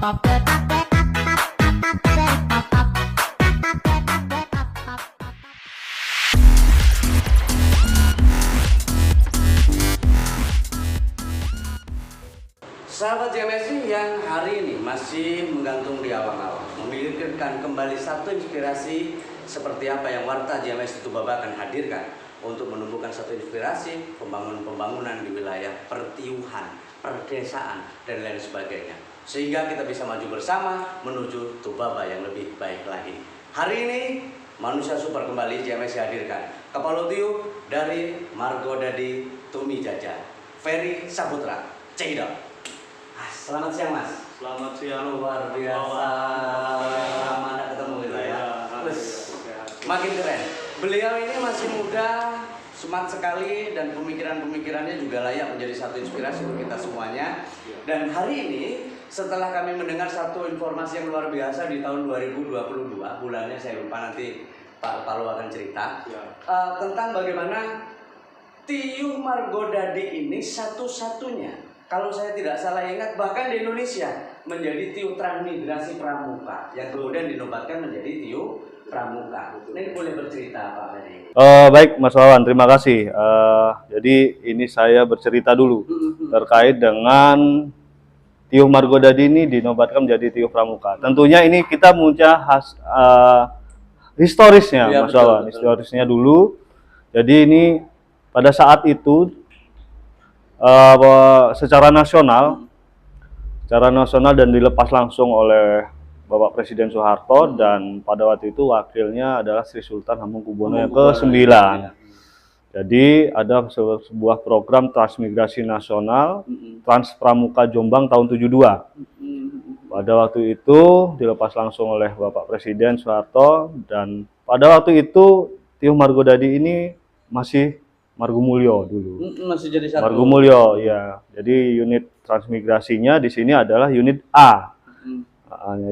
Sahabat JMSI yang hari ini masih menggantung di awang-awang, memikirkan kembali satu inspirasi seperti apa yang Warta JMSI Tubaba akan hadirkan untuk menumbuhkan satu inspirasi pembangunan di wilayah pertiuhan, perdesaan, dan lain sebagainya. Sehingga kita bisa maju bersama menuju Tubaba yang lebih baik lagi. Hari ini Manusia Super kembali JMSI hadirkan Kepala Tiuh dari Margodadi Tumi Jaja, Ferry Saputra, Cekidot. Selamat siang Mas. Selamat siang. Luar biasa. Lama Anda ketemu gitu ya. Makin keren. Beliau ini masih muda, smart sekali, dan pemikiran-pemikirannya juga layak menjadi satu inspirasi untuk kita semuanya. Dan hari ini setelah kami mendengar satu informasi yang luar biasa di tahun 2022, bulannya saya lupa, nanti Pak Palu akan cerita tentang bagaimana Tiuh Margodadi ini satu-satunya, kalau saya tidak salah ingat, bahkan di Indonesia menjadi tiuh transmigrasi pramuka yang kemudian dinobatkan menjadi tiuh pramuka. Ini boleh bercerita Pak Ferry? Baik Mas Wawan, terima kasih. Jadi ini saya bercerita dulu terkait dengan Tiuh Margodadi ini dinobatkan menjadi tiuh pramuka. Tentunya ini kita punya historisnya, ya, Mas Wawan. Historisnya dulu. Jadi ini pada saat itu secara nasional dan dilepas langsung oleh Bapak Presiden Soeharto, dan pada waktu itu wakilnya adalah Sri Sultan Hamengkubuwono yang ke-9. Jadi ada sebuah program transmigrasi nasional Trans Pramuka Jombang tahun 72. Pada waktu itu dilepas langsung oleh Bapak Presiden Soeharto, dan pada waktu itu Tiuh Margodadi ini masih Margomulyo dulu. Masih jadi satu. Margomulyo, ya. Jadi unit transmigrasinya di sini adalah unit A.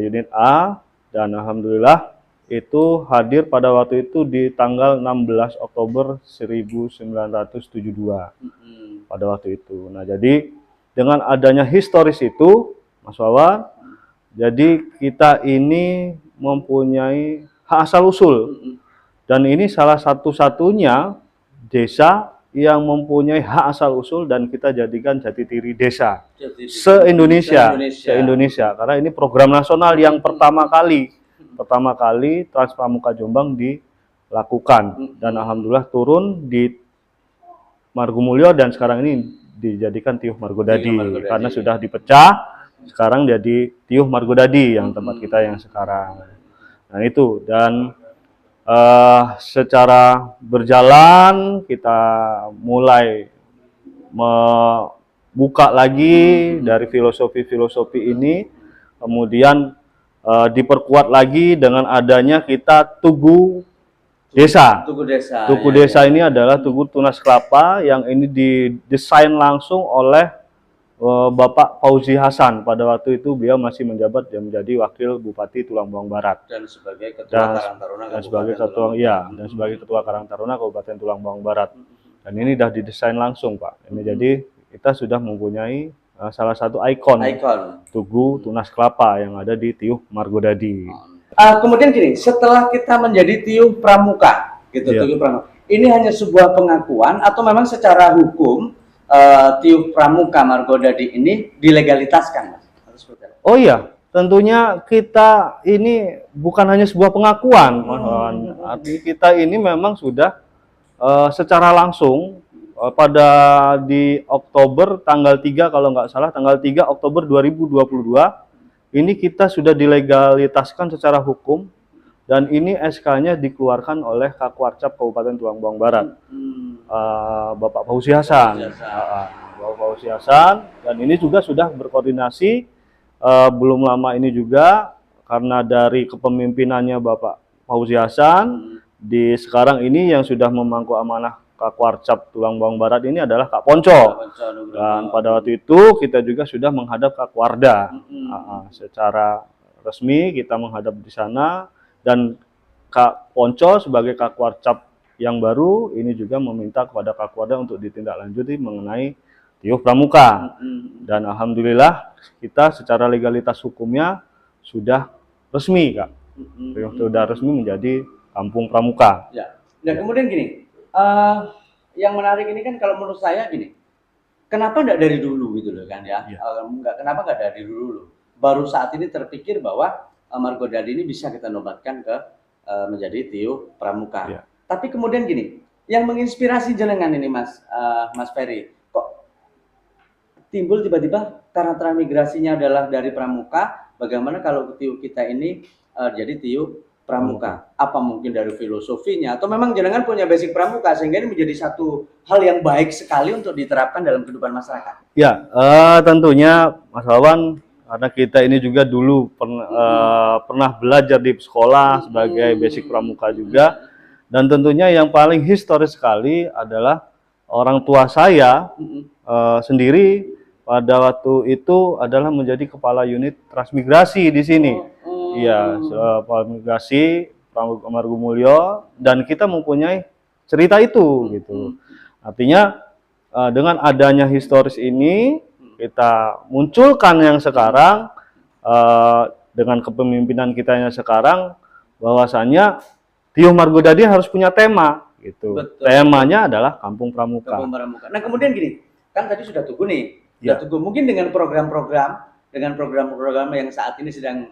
Unit A, dan alhamdulillah itu hadir pada waktu itu di tanggal 16 Oktober 1972. Pada waktu itu. Nah, jadi dengan adanya historis itu, Mas Wawan, jadi kita ini mempunyai hak asal usul. Dan ini salah satu-satunya desa yang mempunyai hak asal usul, dan kita jadikan jati diri desa se-Indonesia. Karena ini program nasional yang pertama kali Trans Pramuka Jombang dilakukan, dan alhamdulillah turun di Margomulyo, dan sekarang ini dijadikan Tiuh Margodadi karena sudah dipecah, sekarang jadi Tiuh Margodadi yang tempat kita yang sekarang. Nah itu, dan secara berjalan kita mulai membuka lagi dari filosofi ini, kemudian diperkuat lagi dengan adanya kita Tugu Desa. Tugu Desa ini adalah Tugu Tunas Kelapa yang ini didesain langsung oleh Bapak Fauzi Hasan. Pada waktu itu beliau masih menjabat dan menjadi Wakil Bupati Tulang Bawang Barat, dan sebagai Ketua Karang Taruna Karang Taruna Kabupaten Tulang Bawang Barat. Dan ini sudah didesain langsung, Pak. Ini jadi kita sudah mempunyai salah satu ikon Tugu Tunas Kelapa yang ada di Tiuh Margodadi. Kemudian gini, setelah kita menjadi Tiuh Pramuka, gitu, Tiuh Pramuka, ini hanya sebuah pengakuan atau memang secara hukum Tiuh Pramuka Margodadi ini dilegalitaskan, Mas? Oh iya, tentunya kita ini bukan hanya sebuah pengakuan, arti kita ini memang sudah secara langsung pada di Oktober tanggal 3, kalau nggak salah tanggal 3 Oktober 2022 ini kita sudah dilegalitaskan secara hukum, dan ini SK-nya dikeluarkan oleh Kakwarcap Kabupaten Tulang Bawang Barat, Bapak Fauzi Hasan. Bapak Fauzi Hasan, dan ini juga sudah berkoordinasi belum lama ini juga, karena dari kepemimpinannya Bapak Fauzi Hasan, di sekarang ini yang sudah memangku amanah Kakwarcap Tulang Bawang Barat ini adalah Kak Ponco. Dan pada waktu itu kita juga sudah menghadap Kakwarda. Secara resmi kita menghadap di sana, dan Kak Ponco sebagai Kakwarcap yang baru ini juga meminta kepada Kakwarda untuk ditindaklanjuti mengenai Tiyuh Pramuka. Dan alhamdulillah kita secara legalitas hukumnya sudah resmi, Kak. Sudah resmi menjadi Kampung Pramuka. Ya. Nah kemudian gini, yang menarik ini kan kalau menurut saya gini, kenapa nggak dari dulu gitu loh kan ya? Kenapa nggak dari dulu? Baru saat ini terpikir bahwa Margodadi ini bisa kita nobatkan ke menjadi Tiyuh Pramuka. Ya. Tapi kemudian gini, yang menginspirasi jenengan ini Mas Ferry, kok timbul tiba-tiba karena transmigrasinya adalah dari Pramuka, bagaimana kalau Tiyuh kita ini jadi Tiyuh Pramuka? Apa mungkin dari filosofinya atau memang jenengan punya basic Pramuka sehingga ini menjadi satu hal yang baik sekali untuk diterapkan dalam kehidupan masyarakat? Ya, tentunya Mas Wawan, karena kita ini juga dulu pernah belajar di sekolah sebagai basic Pramuka juga, dan tentunya yang paling historis sekali adalah orang tua saya sendiri pada waktu itu adalah menjadi kepala unit transmigrasi di sini. Iya, transmigrasi Pramuka Margomulyo, dan kita mempunyai cerita itu gitu. Artinya dengan adanya historis ini kita munculkan yang sekarang dengan kepemimpinan kita yang sekarang, bahwasannya Tiyuh Margodadi harus punya tema gitu. Betul. Temanya adalah Kampung Pramuka. Kampung Pramuka. Nah kemudian gini, kan tadi sudah tunggu nih, Ya. mungkin dengan program-program yang saat ini sedang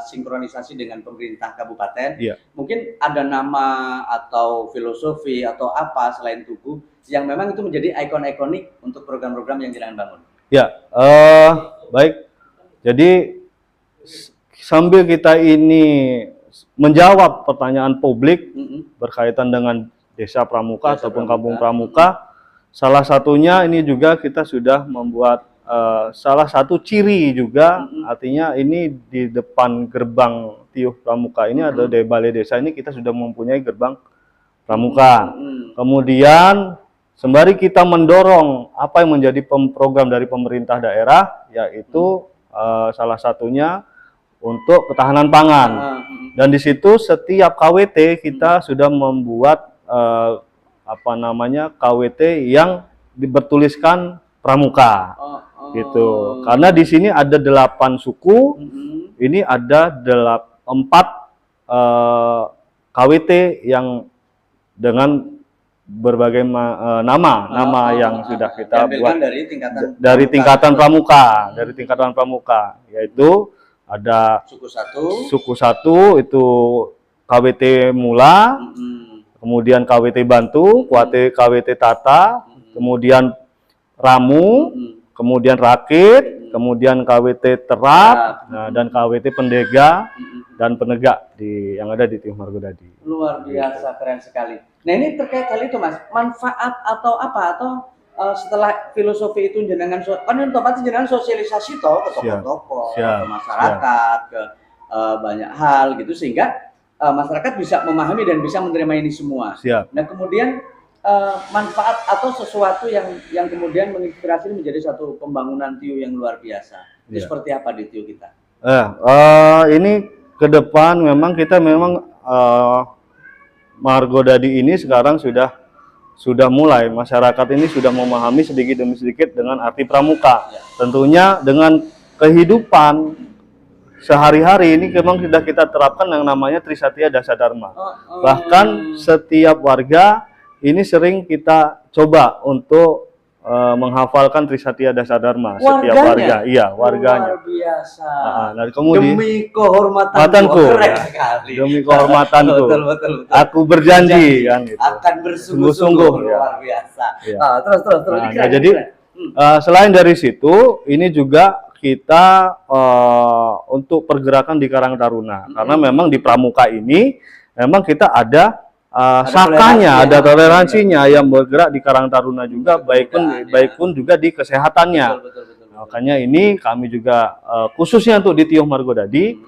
sinkronisasi dengan pemerintah kabupaten, Ya. mungkin ada nama atau filosofi atau apa selain Tugu yang memang itu menjadi ikon-ikonik untuk program-program yang jangan bangun. Ya, baik. Jadi sambil kita ini menjawab pertanyaan publik berkaitan dengan Desa Pramuka ataupun Kampung Pramuka, salah satunya ini juga kita sudah membuat salah satu ciri juga, artinya ini di depan gerbang Tiyuh Pramuka ini ada di balai desa ini kita sudah mempunyai gerbang Pramuka. Kemudian sembari kita mendorong apa yang menjadi program dari pemerintah daerah, yaitu salah satunya untuk ketahanan pangan. Dan di situ setiap KWT kita sudah membuat KWT yang bertuliskan Pramuka. Gitu. Karena di sini ada 8 suku, ini ada 4 KWT yang dengan berbagai nama yang sudah kita buat dari tingkatan pramuka, yaitu ada suku 1 itu KWT Mula, kemudian KWT Bantu, KWT Tata, kemudian Ramu, kemudian Rakit, kemudian KWT Terap, dan KWT Pendega dan Penegak yang ada di Tiyuh Margodadi. Luar biasa, keren sekali. Nah ini terkait hal itu Mas, manfaat atau apa, atau setelah filosofi itu jenengan otomatis jenengan sosialisasi toh ke tokoh-tokoh, ke masyarakat, ke banyak hal gitu, sehingga masyarakat bisa memahami dan bisa menerima ini semua. Nah kemudian manfaat atau sesuatu yang kemudian menginspirasi menjadi satu pembangunan Tiyuh yang luar biasa. Itu seperti apa di Tiyuh kita? Ini ke depan memang kita Margodadi ini sekarang sudah mulai, masyarakat ini sudah memahami sedikit demi sedikit dengan arti pramuka. Tentunya dengan kehidupan sehari-hari ini memang sudah kita terapkan yang namanya Trisatya Dasadharma. Bahkan setiap warga ini sering kita coba untuk menghafalkan Trisatya Dasadharma. Setiap warga, warganya. Luar biasa. Nah, kemudian demi kehormatanku, demi kehormatanku, betul. Aku berjanji kan, gitu. Akan bersungguh-sungguh, luar biasa. Terus. Nah, jadi selain dari situ, ini juga kita untuk pergerakan di Karang Taruna, karena memang di Pramuka ini memang kita ada sakanya, ada toleransinya yang bergerak di Karang Taruna juga, baik pun juga di kesehatannya. Betul. Makanya ini kami juga khususnya untuk di Tiyuh Margodadi,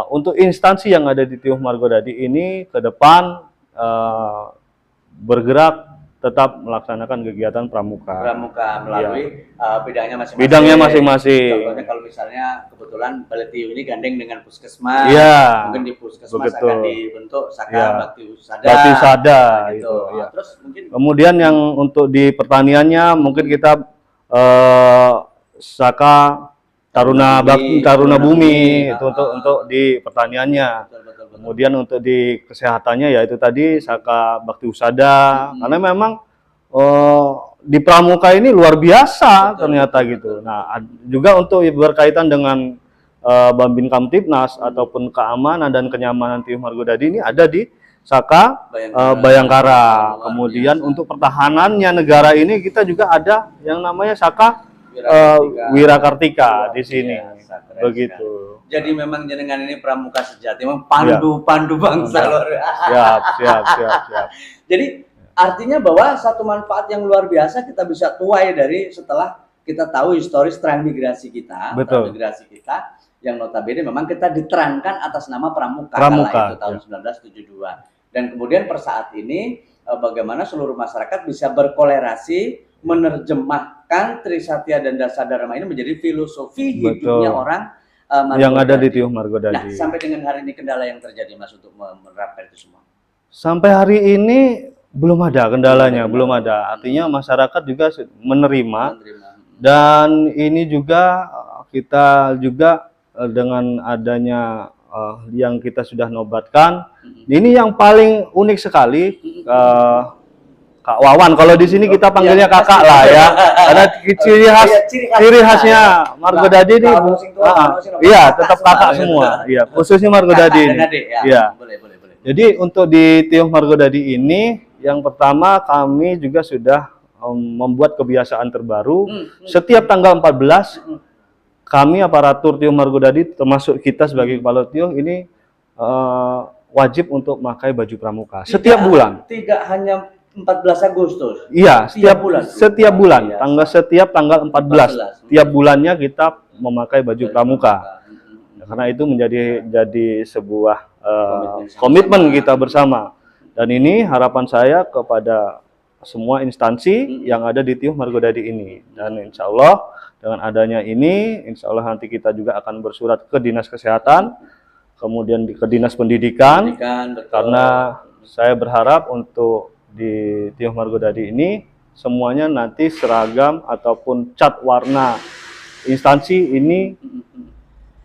untuk instansi yang ada di Tiyuh Margodadi ini ke depan bergerak tetap melaksanakan kegiatan pramuka melalui bidangnya masing-masing. Contohnya kalau misalnya kebetulan Balai Tiyuh ini gandeng dengan puskesmas, mungkin di puskesmas akan dibentuk Saka Bakti Usada gitu. Terus mungkin kemudian yang untuk di pertaniannya mungkin kita Saka Taruna Bumi itu untuk di pertaniannya. Betul. Kemudian untuk di kesehatannya ya itu tadi Saka Bakti Husada, karena memang di Pramuka ini luar biasa ternyata gitu. Nah, juga untuk berkaitan dengan Bambin Kamtibnas ataupun keamanan dan kenyamanan Tiuh Margodadi ini ada di Saka Bayangkara. Kemudian untuk pertahanannya negara ini kita juga ada yang namanya Saka Wirakartika di sini. Begitu. Jadi memang jenengan ini pramuka sejati, memang pandu bangsa luar biasa. Siap. Jadi artinya bahwa satu manfaat yang luar biasa kita bisa tuai dari setelah kita tahu historis transmigrasi kita, yang notabene memang kita diterangkan atas nama Pramuka kala itu tahun 1972. Dan kemudian per saat ini bagaimana seluruh masyarakat bisa berkolerasi menerjemahkan Trisatya dan Dasadharma ini menjadi filosofi hidupnya orang yang ada di Tiuh Margodadi. Nah, sampai dengan hari ini kendala yang terjadi Mas untuk menerapkan itu semua? Sampai hari ini belum ada kendalanya, belum ada. Artinya masyarakat juga menerima. Dan ini juga kita juga dengan adanya yang kita sudah nobatkan, ini yang paling unik sekali, Kak Wawan. Kalau di sini kita panggilnya kakak lah ya, karena ciri khasnya Margodadi ini, iya tetap kakak semua, iya khususnya Margodadi ini, iya. Jadi untuk di Tiuh Margodadi ini, yang pertama kami juga sudah membuat kebiasaan terbaru. Setiap tanggal 14 kami aparatur Tiuh Margodadi termasuk kita sebagai kepala Tiuh ini wajib untuk memakai baju pramuka setiap bulan. Tidak hanya 14 Agustus. Iya, setiap bulan. Setiap tanggal 14. Tiap bulannya kita memakai baju pramuka. Karena itu menjadi sebuah komitmen kita bersama. Dan ini harapan saya kepada semua instansi yang ada di Tiuh Margodadi ini. Dan insya Allah dengan adanya ini, insya Allah nanti kita juga akan bersurat ke Dinas Kesehatan, kemudian ke Dinas Pendidikan, karena saya berharap untuk di Tiuh Margodadi ini semuanya nanti seragam ataupun cat warna instansi ini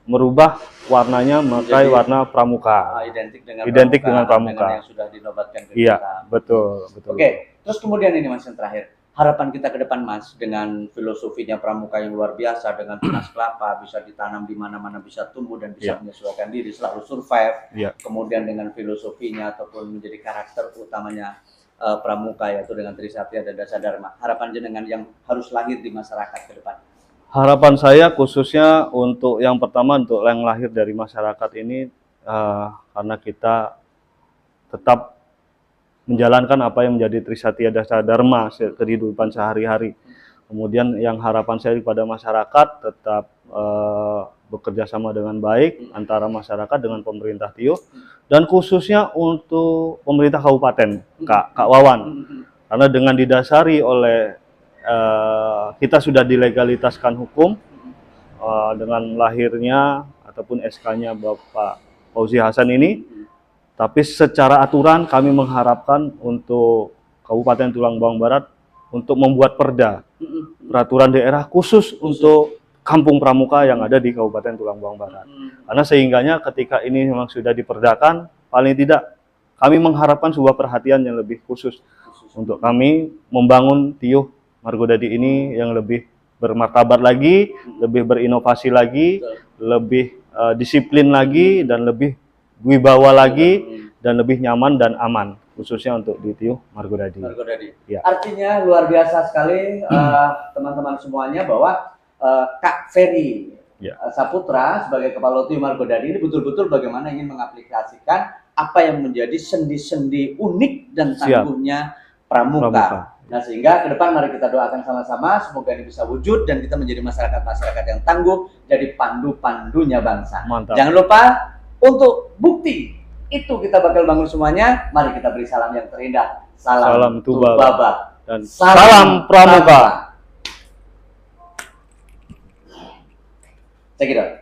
merubah warnanya memakai warna pramuka, identik dengan pramuka yang sudah dinobatkan ke iya, kita. Betul. Oke, terus kemudian ini Mas yang terakhir, harapan kita ke depan Mas dengan filosofinya pramuka yang luar biasa, dengan tunas kelapa bisa ditanam di mana-mana, bisa tumbuh dan bisa menyesuaikan diri, selalu survive. Kemudian dengan filosofinya ataupun menjadi karakter utamanya pramuka yaitu dengan Trisatya dan Dasadharma. Harapan jenengan yang harus lahir di masyarakat ke depan. Harapan saya khususnya untuk yang pertama untuk yang lahir dari masyarakat ini karena kita tetap menjalankan apa yang menjadi Trisatya Dasadharma kehidupan sehari-hari. Kemudian yang harapan saya kepada masyarakat tetap bekerja sama dengan baik antara masyarakat dengan pemerintah Tiuh dan khususnya untuk pemerintah kabupaten Kak Wawan, karena dengan didasari oleh kita sudah dilegalitaskan hukum dengan lahirnya ataupun SK-nya Bapak Fauzi Hasan ini, tapi secara aturan kami mengharapkan untuk Kabupaten Tulang Bawang Barat untuk membuat peraturan daerah khusus untuk kampung pramuka yang ada di Kabupaten Tulang Bawang Barat. Karena sehingganya ketika ini memang sudah diperdakan, paling tidak kami mengharapkan sebuah perhatian yang lebih khusus untuk kami membangun Tiuh Margodadi ini yang lebih bermartabat lagi, lebih berinovasi lagi, lebih disiplin lagi, dan lebih wibawa lagi, dan lebih nyaman dan aman, khususnya untuk di Tiuh Margodadi. Ya. Artinya luar biasa sekali teman-teman semuanya bahwa Kak Ferry Saputra sebagai Kepala Tiuh Margodadi ini betul-betul bagaimana ingin mengaplikasikan apa yang menjadi sendi-sendi unik dan tangguhnya pramuka. Nah, sehingga ke depan mari kita doakan sama-sama semoga ini bisa wujud dan kita menjadi masyarakat-masyarakat yang tangguh, jadi pandu-pandunya bangsa. Mantap. Jangan lupa untuk bukti itu kita bakal bangun semuanya. Mari kita beri salam yang terindah. Salam Tubaba dan salam pramuka. Cek it out.